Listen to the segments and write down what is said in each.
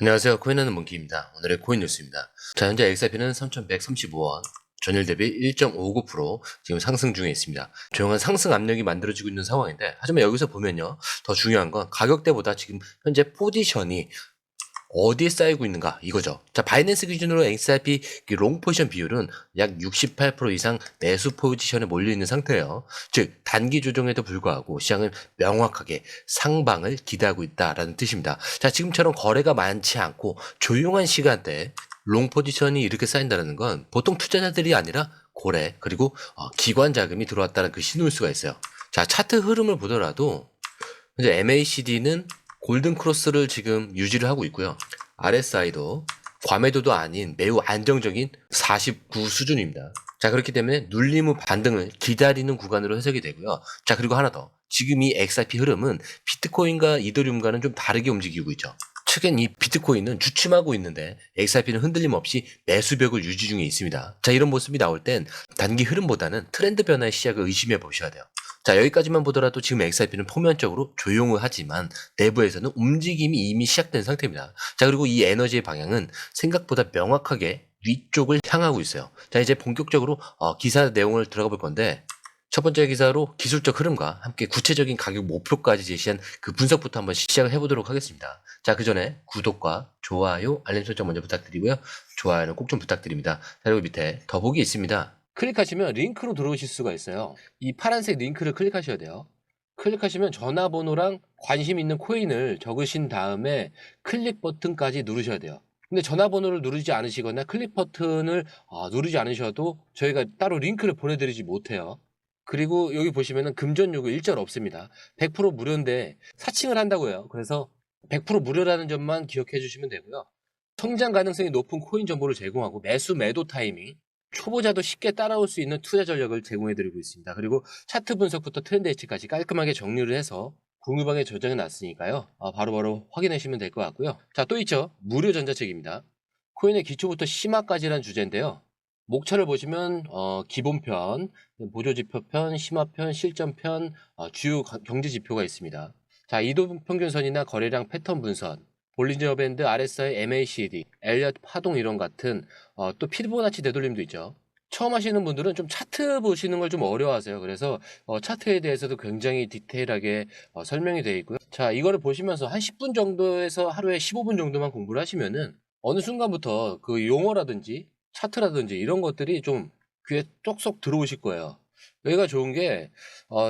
안녕하세요. 코인하는 몽키입니다. 오늘의 코인 뉴스입니다. 자, 현재 XRP는 3,135원, 전일 대비 1.59% 지금 상승 중에 있습니다. 조용한 상승 압력이 만들어지고 있는 상황인데, 하지만 여기서 보면요, 더 중요한 건 가격대보다 지금 현재 포지션이 어디에 쌓이고 있는가 이거죠. 자, 바이낸스 기준으로 XRP 롱 포지션 비율은 약 68% 이상 매수 포지션에 몰려 있는 상태예요. 즉 단기 조정에도 불구하고 시장은 명확하게 상방을 기대하고 있다라는 뜻입니다. 자, 지금처럼 거래가 많지 않고 조용한 시간대에 롱 포지션이 이렇게 쌓인다는 건 보통 투자자들이 아니라 고래 그리고 기관 자금이 들어왔다는 그 신호일 수가 있어요. 자, 차트 흐름을 보더라도 현재 MACD는 골든 크로스를 지금 유지를 하고 있고요. RSI도 과매도도 아닌 매우 안정적인 49 수준입니다. 자, 그렇기 때문에 눌림 후 반등을 기다리는 구간으로 해석이 되고요. 자, 그리고 하나 더. 지금 이 XRP 흐름은 비트코인과 이더리움과는 좀 다르게 움직이고 있죠. 최근 이 비트코인은 주춤하고 있는데 XRP는 흔들림 없이 매수벽을 유지 중에 있습니다. 자, 이런 모습이 나올 땐 단기 흐름보다는 트렌드 변화의 시작을 의심해 보셔야 돼요. 자, 여기까지만 보더라도 지금 XRP는 표면적으로 조용을 하지만 내부에서는 움직임이 이미 시작된 상태입니다. 자, 그리고 이 에너지의 방향은 생각보다 명확하게 위쪽을 향하고 있어요. 자, 이제 본격적으로 기사 내용을 들어가 볼 건데, 첫 번째 기사로 기술적 흐름과 함께 구체적인 가격 목표까지 제시한 그 분석부터 한번 시작을 해보도록 하겠습니다. 자, 그 전에 구독과 좋아요, 알림 설정 먼저 부탁드리고요. 좋아요는 꼭 좀 부탁드립니다. 자, 그리고 밑에 더보기 있습니다. 클릭하시면 링크로 들어오실 수가 있어요. 이 파란색 링크를 클릭하셔야 돼요. 클릭하시면 전화번호랑 관심 있는 코인을 적으신 다음에 클릭 버튼까지 누르셔야 돼요. 근데 전화번호를 누르지 않으시거나 클릭 버튼을 누르지 않으셔도 저희가 따로 링크를 보내드리지 못해요. 그리고 여기 보시면은 금전 요구 일절 없습니다. 100% 무료인데 사칭을 한다고 해요. 그래서 100% 무료라는 점만 기억해 주시면 되고요. 성장 가능성이 높은 코인 정보를 제공하고 매수 매도 타이밍, 초보자도 쉽게 따라올 수 있는 투자 전략을 제공해 드리고 있습니다. 그리고 차트 분석부터 트렌드 예측까지 깔끔하게 정리를 해서 공유방에 저장해 놨으니까요. 바로바로 확인하시면 될 것 같고요. 자, 또 있죠. 무료 전자책입니다. 코인의 기초부터 심화까지라는 주제인데요. 목차를 보시면 기본편, 보조지표편, 심화편, 실전편, 주요 경제지표가 있습니다. 자, 이동평균선이나 거래량 패턴 분선, 볼린저 밴드, RSI, MACD, 엘리엇 파동 이론 같은 또 피보나치 되돌림도 있죠. 처음 하시는 분들은 좀 차트 보시는 걸 좀 어려워하세요. 그래서 차트에 대해서도 굉장히 디테일하게 설명이 되어 있고요. 자, 이거를 보시면서 한 10분 정도에서 하루에 15분 정도만 공부를 하시면은 어느 순간부터 그 용어라든지 차트라든지 이런 것들이 좀 귀에 쏙쏙 들어오실 거예요. 여기가 좋은 게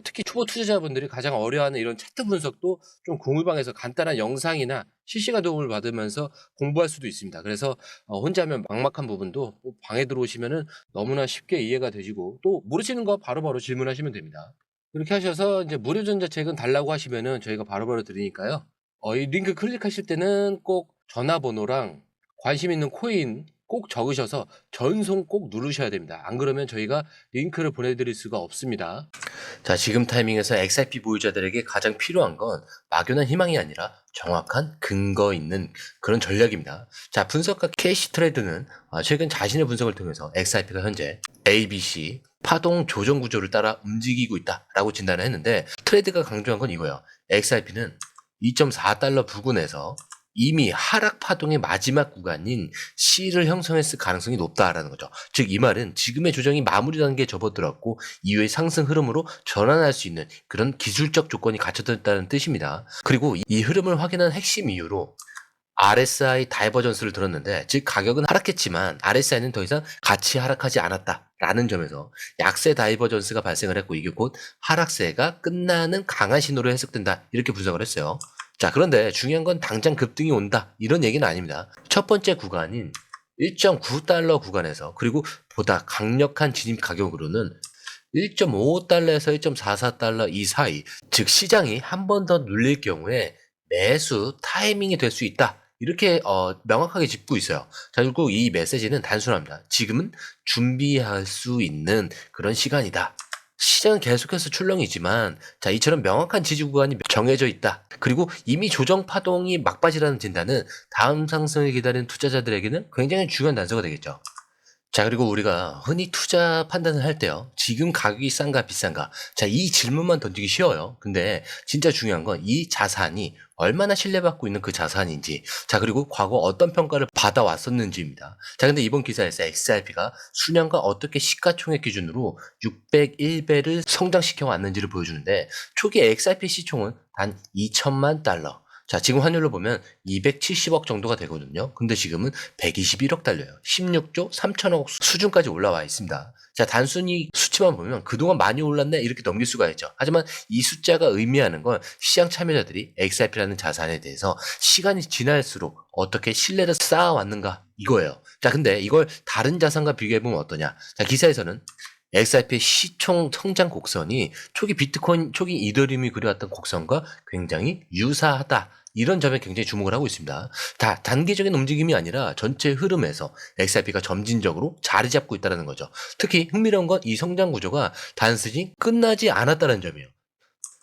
특히 초보 투자자분들이 가장 어려워하는 이런 차트 분석도 좀 공유방에서 간단한 영상이나 실시간 도움을 받으면서 공부할 수도 있습니다. 그래서 혼자 하면 막막한 부분도 방에 들어오시면은 너무나 쉽게 이해가 되시고 또 모르시는 거 바로바로 질문하시면 됩니다. 이렇게 하셔서 이제 무료 전자책은 달라고 하시면은 저희가 바로바로 드리니까요. 이 링크 클릭하실 때는 꼭 전화번호랑 관심 있는 코인 꼭 적으셔서 전송 꼭 누르셔야 됩니다. 안 그러면 저희가 링크를 보내드릴 수가 없습니다. 자, 지금 타이밍에서 XRP 보유자들에게 가장 필요한 건 막연한 희망이 아니라 정확한 근거 있는 그런 전략입니다. 자, 분석가 캐시 트레이드는 최근 자신의 분석을 통해서 XRP가 현재 ABC 파동 조정 구조를 따라 움직이고 있다라고 진단을 했는데, 트레이드가 강조한 건 이거예요. XRP는 2.4달러 부근에서 이미 하락 파동의 마지막 구간인 C를 형성했을 가능성이 높다라는 거죠. 즉, 이 말은 지금의 조정이 마무리 단계에 접어들었고 이후의 상승 흐름으로 전환할 수 있는 그런 기술적 조건이 갖춰졌다는 뜻입니다. 그리고 이 흐름을 확인한 핵심 이유로 RSI 다이버전스를 들었는데, 즉 가격은 하락했지만 RSI는 더 이상 같이 하락하지 않았다라는 점에서 약세 다이버전스가 발생을 했고 이게 곧 하락세가 끝나는 강한 신호로 해석된다, 이렇게 분석을 했어요. 자, 그런데 중요한 건 당장 급등이 온다, 이런 얘기는 아닙니다. 첫 번째 구간인 1.9달러 구간에서 그리고 보다 강력한 진입 가격으로는 1.55달러에서 1.44달러 이 사이, 즉 시장이 한 번 더 눌릴 경우에 매수 타이밍이 될 수 있다, 이렇게 명확하게 짚고 있어요. 자, 그리고 이 메시지는 단순합니다. 지금은 준비할 수 있는 그런 시간이다. 시장은 계속해서 출렁이지만, 자, 이처럼 명확한 지지 구간이 정해져 있다. 그리고 이미 조정 파동이 막바지라는 진단은 다음 상승을 기다리는 투자자들에게는 굉장히 중요한 단서가 되겠죠. 자, 그리고 우리가 흔히 투자 판단을 할 때요. 지금 가격이 싼가 비싼가. 자, 이 질문만 던지기 쉬워요. 근데 진짜 중요한 건 이 자산이 얼마나 신뢰받고 있는 그 자산인지. 자, 그리고 과거 어떤 평가를 받아왔었는지입니다. 자, 근데 이번 기사에서 XRP가 수년간 어떻게 시가총액 기준으로 601배를 성장시켜 왔는지를 보여주는데 초기 XRP 시총은 단 2천만 달러. 자, 지금 환율로 보면 270억 정도가 되거든요. 근데 지금은 121억 달러예요. 16조 3천억 수준까지 올라와 있습니다. 자, 단순히 수치만 보면 그동안 많이 올랐네 이렇게 넘길 수가 있죠. 하지만 이 숫자가 의미하는 건 시장 참여자들이 XRP라는 자산에 대해서 시간이 지날수록 어떻게 신뢰를 쌓아왔는가 이거예요. 자, 근데 이걸 다른 자산과 비교해보면 어떠냐. 자, 기사에서는 XRP의 시총 성장 곡선이 초기 비트코인, 초기 이더리움이 그려왔던 곡선과 굉장히 유사하다. 이런 점에 굉장히 주목을 하고 있습니다. 다 단기적인 움직임이 아니라 전체 흐름에서 XRP가 점진적으로 자리 잡고 있다는 거죠. 특히 흥미로운 건 이 성장 구조가 단순히 끝나지 않았다는 점이에요.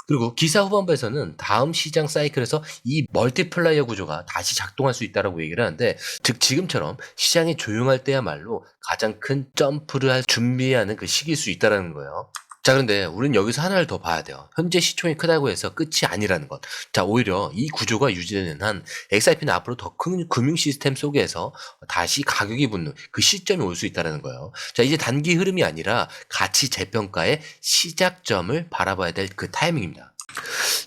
그리고 기사 후반부에서는 다음 시장 사이클에서 이 멀티플라이어 구조가 다시 작동할 수 있다고 얘기를 하는데, 즉 지금처럼 시장이 조용할 때야말로 가장 큰 점프를 할 준비하는 그 시기일 수 있다는 거예요. 자, 그런데 우리는 여기서 하나를 더 봐야 돼요. 현재 시총이 크다고 해서 끝이 아니라는 것. 자, 오히려 이 구조가 유지되는 한 XRP는 앞으로 더 큰 금융 시스템 속에서 다시 가격이 붙는 그 시점이 올 수 있다는 거예요. 자, 이제 단기 흐름이 아니라 가치 재평가의 시작점을 바라봐야 될 그 타이밍입니다.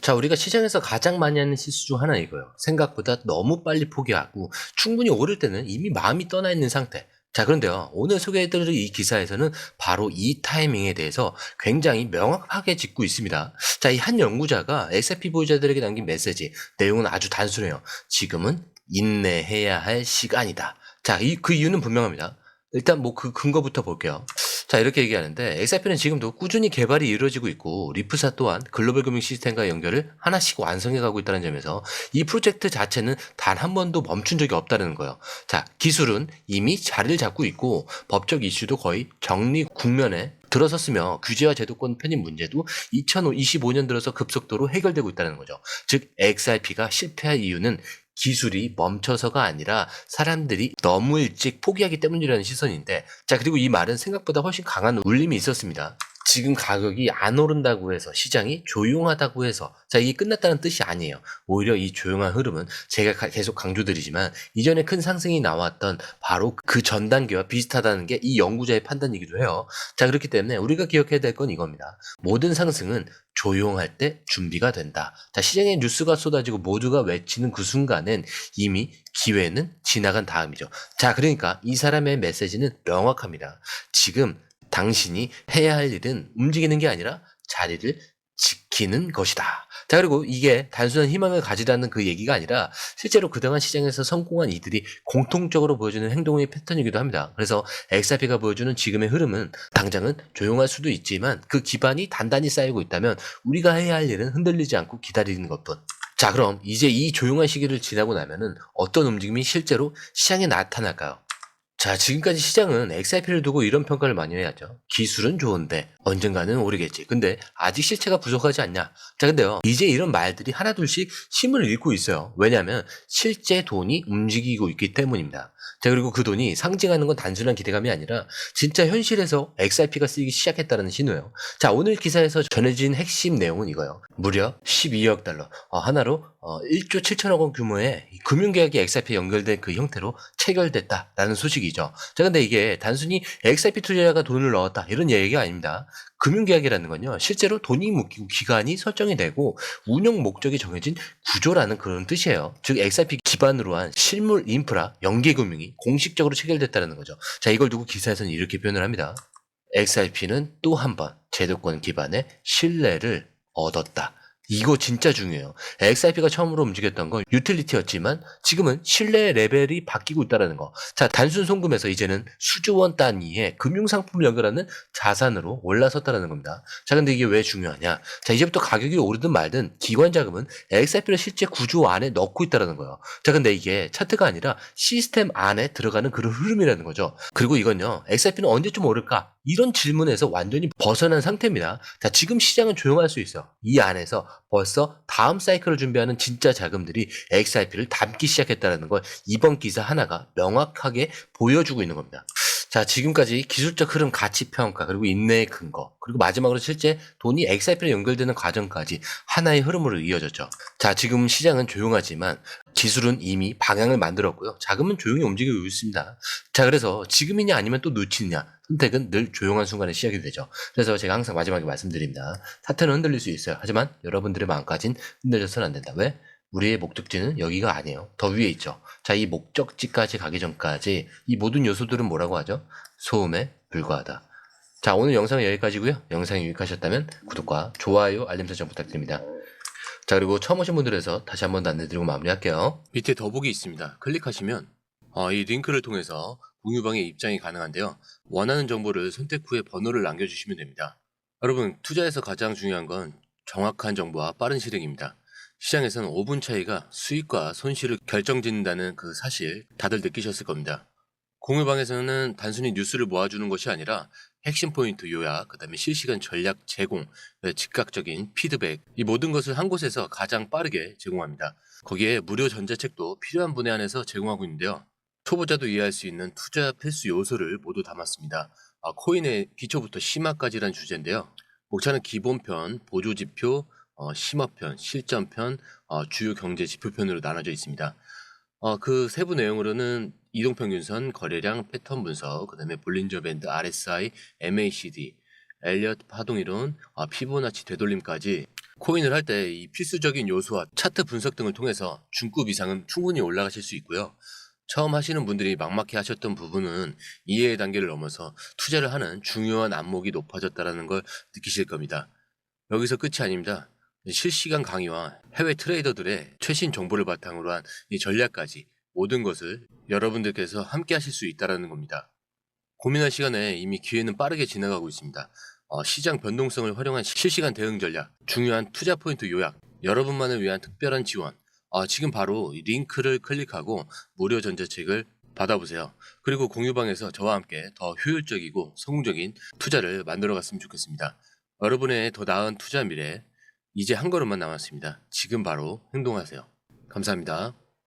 자, 우리가 시장에서 가장 많이 하는 실수 중 하나 이거예요. 생각보다 너무 빨리 포기하고 충분히 오를 때는 이미 마음이 떠나 있는 상태. 자, 그런데요, 오늘 소개해드릴 이 기사에서는 바로 이 타이밍에 대해서 굉장히 명확하게 짚고 있습니다. 자, 이 한 연구자가 XRP 보유자들에게 남긴 메시지, 내용은 아주 단순해요. 지금은 인내해야 할 시간이다. 자, 그 이유는 분명합니다. 일단 뭐 그 근거부터 볼게요. 자, 이렇게 얘기하는데 XRP는 지금도 꾸준히 개발이 이루어지고 있고 리프사 또한 글로벌 금융 시스템과 연결을 하나씩 완성해 가고 있다는 점에서 이 프로젝트 자체는 단 한 번도 멈춘 적이 없다는 거예요. 자, 기술은 이미 자리를 잡고 있고 법적 이슈도 거의 정리 국면에 들어섰으며 규제와 제도권 편입 문제도 2025년 들어서 급속도로 해결되고 있다는 거죠. 즉 XRP가 실패할 이유는 기술이 멈춰서가 아니라 사람들이 너무 일찍 포기하기 때문이라는 시선인데, 자, 그리고 이 말은 생각보다 훨씬 강한 울림이 있었습니다. 지금 가격이 안 오른다고 해서 시장이 조용하다고 해서 자, 이게 끝났다는 뜻이 아니에요. 오히려 이 조용한 흐름은 제가 계속 강조드리지만 이전에 큰 상승이 나왔던 바로 그 전 단계와 비슷하다는 게 이 연구자의 판단이기도 해요. 자, 그렇기 때문에 우리가 기억해야 될 건 이겁니다. 모든 상승은 조용할 때 준비가 된다. 자, 시장에 뉴스가 쏟아지고 모두가 외치는 그 순간엔 이미 기회는 지나간 다음이죠. 자, 그러니까 이 사람의 메시지는 명확합니다. 지금 당신이 해야 할 일은 움직이는 게 아니라 자리를 지키는 것이다. 자, 그리고 이게 단순한 희망을 가지라는 그 얘기가 아니라 실제로 그동안 시장에서 성공한 이들이 공통적으로 보여주는 행동의 패턴이기도 합니다. 그래서 XRP가 보여주는 지금의 흐름은 당장은 조용할 수도 있지만 그 기반이 단단히 쌓이고 있다면 우리가 해야 할 일은 흔들리지 않고 기다리는 것뿐. 자, 그럼 이제 이 조용한 시기를 지나고 나면은 어떤 움직임이 실제로 시장에 나타날까요? 자, 지금까지 시장은 XRP를 두고 이런 평가를 많이 해야죠. 기술은 좋은데 언젠가는 오르겠지. 근데 아직 실체가 부족하지 않냐. 자, 근데요, 이제 이런 말들이 하나둘씩 힘을 잃고 있어요. 왜냐하면 실제 돈이 움직이고 있기 때문입니다. 자, 그리고 그 돈이 상징하는 건 단순한 기대감이 아니라 진짜 현실에서 XRP가 쓰이기 시작했다는 신호예요. 자, 오늘 기사에서 전해진 핵심 내용은 이거예요. 무려 12억 달러. 하나로 1조 7천억 원 규모의 금융계약이 XRP에 연결된 그 형태로 체결됐다라는 소식이죠. 자, 근데 이게 단순히 XRP 투자자가 돈을 넣었다 이런 얘기가 아닙니다. 금융계약이라는 건요, 실제로 돈이 묶이고 기간이 설정이 되고 운영 목적이 정해진 구조라는 그런 뜻이에요. 즉 XRP 기반으로 한 실물 인프라 연계금융이 공식적으로 체결됐다는 거죠. 자, 이걸 두고 기사에서는 이렇게 표현을 합니다. XRP는 또 한 번 제도권 기반의 신뢰를 얻었다. 이거 진짜 중요해요. XRP가 처음으로 움직였던 건 유틸리티였지만 지금은 신뢰 레벨이 바뀌고 있다는 거. 자, 단순 송금에서 이제는 수조원 단위의 금융상품을 연결하는 자산으로 올라섰다는 겁니다. 자, 근데 이게 왜 중요하냐? 자, 이제부터 가격이 오르든 말든 기관 자금은 XRP를 실제 구조 안에 넣고 있다는 거예요. 자, 근데 이게 차트가 아니라 시스템 안에 들어가는 그런 흐름이라는 거죠. 그리고 이건요, XRP는 언제쯤 오를까? 이런 질문에서 완전히 벗어난 상태입니다. 자, 지금 시장은 조용할 수 있어. 이 안에서 벌써 다음 사이클을 준비하는 진짜 자금들이 XRP를 담기 시작했다는 걸 이번 기사 하나가 명확하게 보여주고 있는 겁니다. 자, 지금까지 기술적 흐름 가치 평가, 그리고 인내의 근거, 그리고 마지막으로 실제 돈이 XRP로 연결되는 과정까지 하나의 흐름으로 이어졌죠. 자, 지금 시장은 조용하지만 기술은 이미 방향을 만들었고요. 자금은 조용히 움직이고 있습니다. 자, 그래서 지금이냐 아니면 또 놓치느냐, 선택은 늘 조용한 순간에 시작이 되죠. 그래서 제가 항상 마지막에 말씀드립니다. 사태는 흔들릴 수 있어요. 하지만 여러분들의 마음까진 흔들려서는 안 된다. 왜? 우리의 목적지는 여기가 아니에요. 더 위에 있죠. 자, 이 목적지까지 가기 전까지 이 모든 요소들은 뭐라고 하죠? 소음에 불과하다. 자, 오늘 영상은 여기까지고요. 영상이 유익하셨다면 구독과 좋아요, 알림 설정 부탁드립니다. 자, 그리고 처음 오신 분들에서 다시 한 번 더 안내드리고 마무리할게요. 밑에 더보기 있습니다. 클릭하시면 이 링크를 통해서 공유방에 입장이 가능한데요. 원하는 정보를 선택 후에 번호를 남겨주시면 됩니다. 여러분, 투자에서 가장 중요한 건 정확한 정보와 빠른 실행입니다. 시장에서는 5분 차이가 수익과 손실을 결정짓는다는 그 사실 다들 느끼셨을 겁니다. 공유방에서는 단순히 뉴스를 모아주는 것이 아니라 핵심 포인트 요약, 그 다음에 실시간 전략 제공, 즉각적인 피드백, 이 모든 것을 한 곳에서 가장 빠르게 제공합니다. 거기에 무료 전자책도 필요한 분에 한해서 제공하고 있는데요. 초보자도 이해할 수 있는 투자 필수 요소를 모두 담았습니다. 코인의 기초부터 심화까지란 주제인데요. 목차는 기본편, 보조지표, 심화편, 실전편, 주요 경제 지표편으로 나눠져 있습니다. 그 세부 내용으로는 이동평균선, 거래량, 패턴 분석, 그 다음에 볼린저 밴드, RSI, MACD, 엘리엇 파동이론, 피보나치 되돌림까지 코인을 할 때 이 필수적인 요소와 차트 분석 등을 통해서 중급 이상은 충분히 올라가실 수 있고요. 처음 하시는 분들이 막막해 하셨던 부분은 이해의 단계를 넘어서 투자를 하는 중요한 안목이 높아졌다는 걸 느끼실 겁니다. 여기서 끝이 아닙니다. 실시간 강의와 해외 트레이더들의 최신 정보를 바탕으로 한 이 전략까지 모든 것을 여러분들께서 함께 하실 수 있다는 겁니다. 고민할 시간에 이미 기회는 빠르게 지나가고 있습니다. 시장 변동성을 활용한 실시간 대응 전략, 중요한 투자 포인트 요약, 여러분만을 위한 특별한 지원, 지금 바로 이 링크를 클릭하고 무료 전자책을 받아보세요. 그리고 공유방에서 저와 함께 더 효율적이고 성공적인 투자를 만들어 갔으면 좋겠습니다. 여러분의 더 나은 투자 미래, 이제 한 걸음만 남았습니다. 지금 바로 행동하세요. 감사합니다.